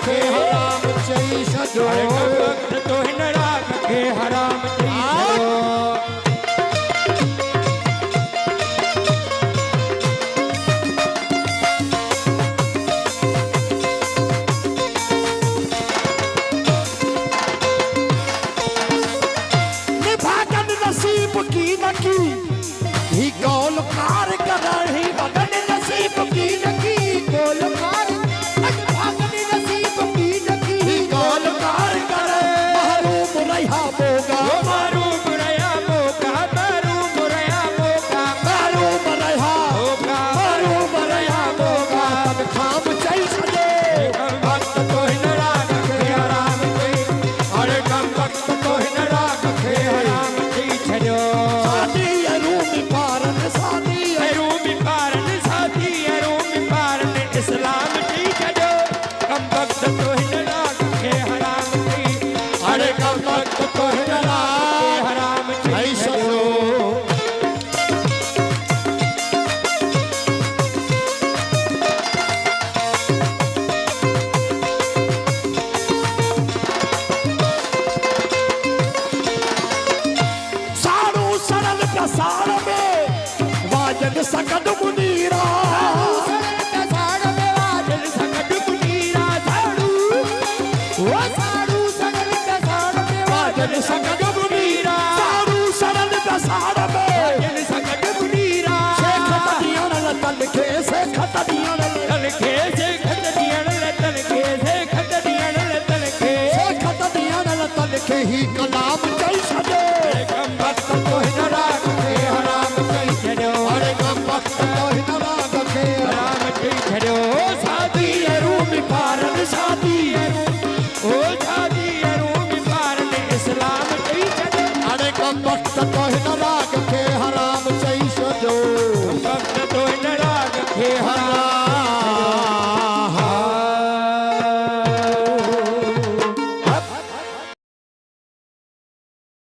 खे हराम चई छॾो वक्त तो हिन राग खे हराम चई छॾो निभागन नसीब की न की ही कौल कार करही भगन नसीब की न की कौल कार निभागन नसीब की न की ही कौल कार करे महरूम रहा बोगा महरूम रहा बोगा महरूम रहा बोगा महरूम रहा बोगा महरूम रहा बोगा तब खाम चई छॾे वक्त तो हिन राग खे हराम चई अरे कम वक्त तो हिन राग खे हराम चई छॾो सादी अरूम पारन सादी रूमी पारन साथी रूमी पारन इस्लाम चई छॾो कम वक्त तो हिन राग खे हराम चई अरे कम वक्त तो हिन राग खे हराम चई छॾो साड़ू सरल कसार में वाजन सकट मुनीरा साड़ में वाजन सकट मुनीरा साड़ू वो साड़ू सरल कसाड़ में वाजन सकट मुनीरा साड़ू सरल कसार में वाजन सकट मुनीरा शेख तदियान तन के शेख तदियान तन के